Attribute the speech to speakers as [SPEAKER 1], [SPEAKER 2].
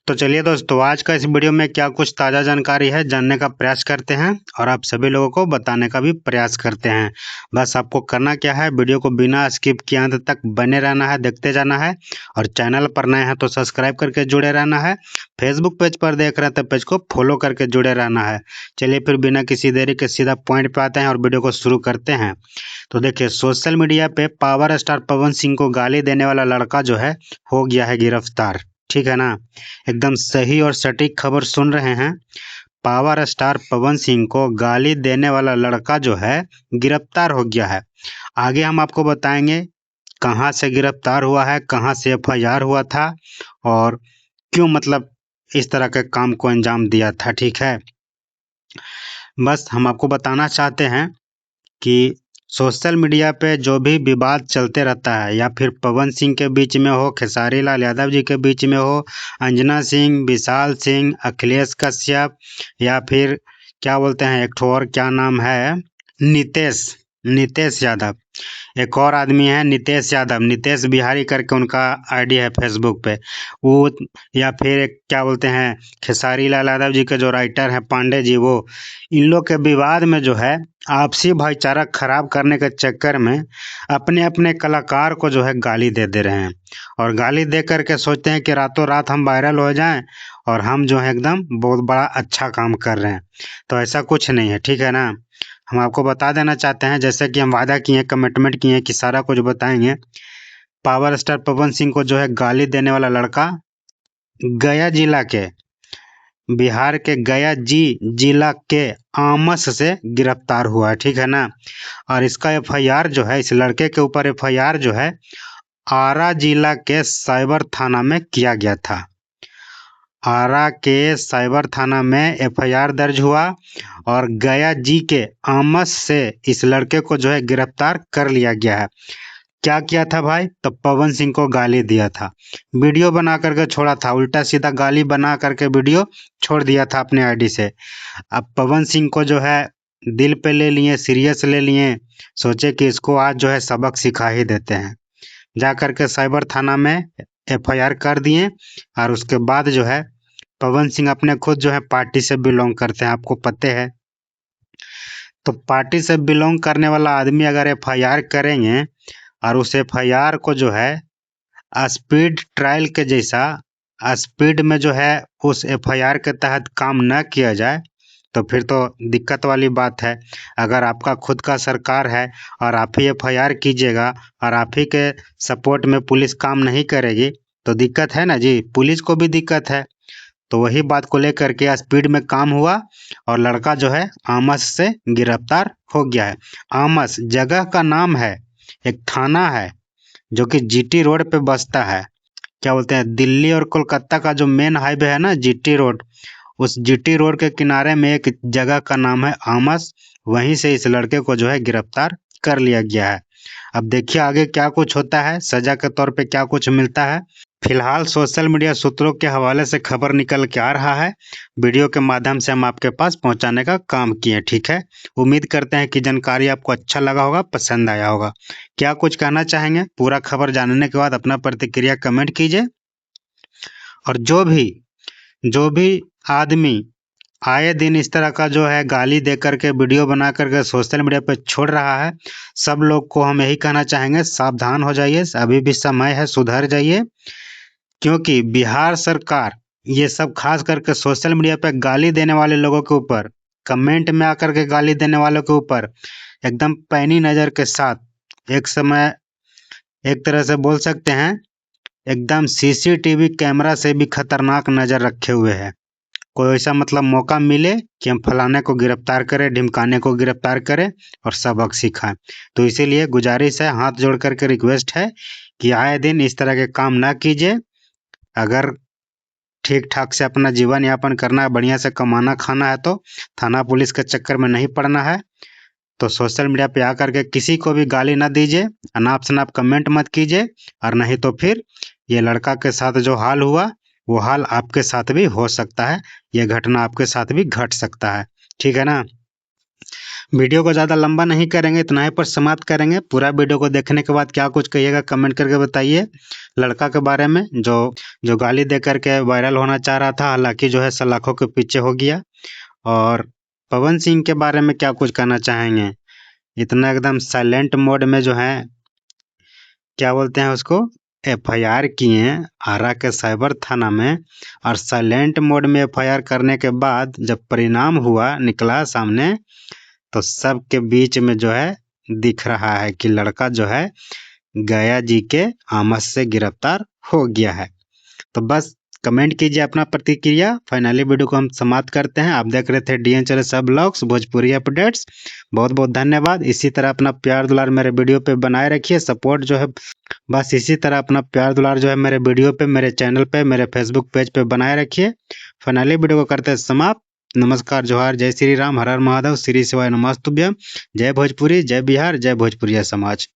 [SPEAKER 1] तो चलिए दोस्तों, आज का इस वीडियो में क्या कुछ ताज़ा जानकारी है जानने का प्रयास करते हैं और आप सभी लोगों को बताने का भी प्रयास करते हैं। बस आपको करना क्या है, वीडियो को बिना स्किप किए अंत तक बने रहना है, देखते जाना है। और चैनल पर नए हैं तो सब्सक्राइब करके जुड़े रहना है। फेसबुक पेज पर देख रहे हैं तो पेज को फॉलो करके जुड़े रहना है। चलिए फिर बिना किसी देरी के सीधा पॉइंट पे आते हैं और वीडियो को शुरू करते हैं। तो देखिए, सोशल मीडिया पे पावर स्टार पवन सिंह को गाली देने वाला लड़का जो है हो गया है गिरफ्तार। ठीक है ना, एकदम सही और सटीक खबर सुन रहे हैं। पावर स्टार पवन सिंह को गाली देने वाला लड़का जो है गिरफ्तार हो गया है। आगे हम आपको बताएंगे कहां से गिरफ्तार हुआ है, कहां से एफआईआर हुआ था और क्यों मतलब इस तरह के काम को अंजाम दिया था। ठीक है, बस हम आपको बताना चाहते हैं कि सोशल मीडिया पे जो भी विवाद चलते रहता है, या फिर पवन सिंह के बीच में हो, खेसारी लाल यादव जी के बीच में हो, अंजना सिंह, विशाल सिंह, अखिलेश कश्यप, या फिर क्या बोलते हैं एक ठो और क्या नाम है, नितेश नितेश यादव, एक और आदमी है नितेश यादव, नितेश बिहारी करके उनका आईडी है फेसबुक पे वो, या फिर एक क्या बोलते हैं खेसारी लाल यादव जी के जो राइटर हैं पांडे जी, वो इन लोग के विवाद में जो है आपसी भाईचारा खराब करने के चक्कर में अपने अपने कलाकार को जो है गाली दे दे रहे हैं। और गाली दे करके सोचते हैं कि रातों रात हम वायरल हो जाएं और हम जो है एकदम बहुत बड़ा अच्छा काम कर रहे हैं। तो ऐसा कुछ नहीं है, ठीक है ना। हम आपको बता देना चाहते हैं, जैसे कि हम वादा किए, कमिटमेंट किए कि सारा कुछ बताएंगे। पावर स्टार पवन सिंह को जो है गाली देने वाला लड़का गया जिला के, बिहार के गया जिला के आमस से गिरफ्तार हुआ है। ठीक है ना। और इसका एफआईआर जो है, इस लड़के के ऊपर एफआईआर जो है आरा जिला के साइबर थाना में किया गया था। आरा के साइबर थाना में एफआईआर दर्ज हुआ और गया जी के आमस से इस लड़के को जो है गिरफ्तार कर लिया गया है। क्या किया था भाई, तो पवन सिंह को गाली दिया था, वीडियो बना करके छोड़ा था, उल्टा सीधा गाली बना करके वीडियो छोड़ दिया था अपने आईडी से। अब पवन सिंह को जो है दिल पे ले लिए, सीरियस ले लिए, सोचे कि इसको आज जो है सबक सिखा ही देते हैं। जा करके साइबर थाना में एफआईआर कर दिए। और उसके बाद जो है पवन सिंह अपने खुद जो है पार्टी से बिलोंग करते हैं, आपको पता है। तो पार्टी से बिलोंग करने वाला आदमी अगर एफआईआर करेंगे और उस एफआईआर को जो है स्पीड ट्रायल के जैसा स्पीड में जो है उस एफआईआर के तहत काम न किया जाए, तो फिर तो दिक्कत वाली बात है। अगर आपका खुद का सरकार है और आप ही एफआईआर कीजिएगा और आप ही के सपोर्ट में पुलिस काम नहीं करेगी, तो दिक्कत है ना जी, पुलिस को भी दिक्कत है। तो वही बात को लेकर के स्पीड में काम हुआ और लड़का जो है आमस से गिरफ्तार हो गया है। आमस जगह का नाम है, एक थाना है जो कि जीटी रोड पे बसता है। क्या बोलते हैं, दिल्ली और कोलकाता का जो मेन हाईवे है ना जीटी रोड, उस जीटी रोड के किनारे में एक जगह का नाम है आमस। वहीं से इस लड़के को जो है गिरफ्तार कर लिया गया है। अब देखिए आगे क्या कुछ होता है, सजा के तौर पे क्या कुछ मिलता है। फिलहाल सोशल मीडिया सूत्रों के हवाले से खबर निकल के आ रहा है, वीडियो के माध्यम से हम आपके पास पहुंचाने का काम किए। ठीक है, उम्मीद करते हैं कि जानकारी आपको अच्छा लगा होगा, पसंद आया होगा। क्या कुछ कहना चाहेंगे, पूरा खबर जानने के बाद अपना प्रतिक्रिया कमेंट कीजिए। और जो भी आदमी आए दिन इस तरह का जो है गाली दे करके वीडियो बना करके सोशल मीडिया पे छोड़ रहा है, सब लोग को हम यही कहना चाहेंगे, सावधान हो जाइए, अभी भी समय है, सुधर जाइए। क्योंकि बिहार सरकार ये सब खास करके सोशल मीडिया पे गाली देने वाले लोगों के ऊपर, कमेंट में आकर के गाली देने वालों के ऊपर एकदम पैनी नज़र के साथ, एक समय एक तरह से बोल सकते हैं एकदम सीसीटीवी कैमरा से भी खतरनाक नज़र रखे हुए है। कोई ऐसा मतलब मौका मिले कि हम फलाने को गिरफ्तार करें, ढिमकाने को गिरफ्तार करें और सबक सिखाएं। तो इसीलिए गुजारिश है, हाथ जोड़ करके रिक्वेस्ट है कि आए दिन इस तरह के काम ना कीजिए। अगर ठीक ठाक से अपना जीवन यापन करना है, बढ़िया से कमाना खाना है, तो थाना पुलिस के चक्कर में नहीं पड़ना है। तो सोशल मीडिया पे आकर के किसी को भी गाली ना दीजिए, अनाप शनाप कमेंट मत कीजिए, और नहीं तो फिर ये लड़का के साथ जो हाल हुआ वो हाल आपके साथ भी हो सकता है, ये घटना आपके साथ भी घट सकता है। ठीक है ना। वीडियो को ज़्यादा लंबा नहीं करेंगे, इतना ही पर समाप्त करेंगे। पूरा वीडियो को देखने के बाद क्या कुछ कहिएगा कमेंट करके बताइए। लड़का के बारे में जो गाली दे करके वायरल होना चाह रहा था, हालांकि जो है सलाखों के पीछे हो गया। और पवन सिंह के बारे में क्या कुछ कहना चाहेंगे? इतना एकदम साइलेंट मोड में जो है क्या बोलते हैं उसको, एफआईआर किए आरा के साइबर थाना में। और साइलेंट मोड में एफआईआर करने के बाद जब परिणाम हुआ निकला सामने, तो सबके बीच में जो है दिख रहा है कि लड़का जो है गया जी के आमद से गिरफ्तार हो गया है। तो बस कमेंट कीजिए अपना प्रतिक्रिया। फाइनली वीडियो को हम समाप्त करते हैं। आप देख रहे थे डीएन चैनल सब ब्लॉग्स भोजपुरी अपडेट्स। बहुत बहुत धन्यवाद। इसी तरह अपना प्यार दुलार मेरे वीडियो पे बनाए रखिए। सपोर्ट जो है बस इसी तरह अपना प्यार दुलार जो है मेरे वीडियो पे, मेरे चैनल पे, मेरे फेसबुक पेज पे बनाए रखिए। फाइनली वीडियो को करते हैं समाप्त। नमस्कार, जोहार, जय श्री राम, हर हर महादेव, श्री शिवाय नमस्तुभ्यम। जय भोजपुरी, जय बिहार, जय भोजपुरिया समाज।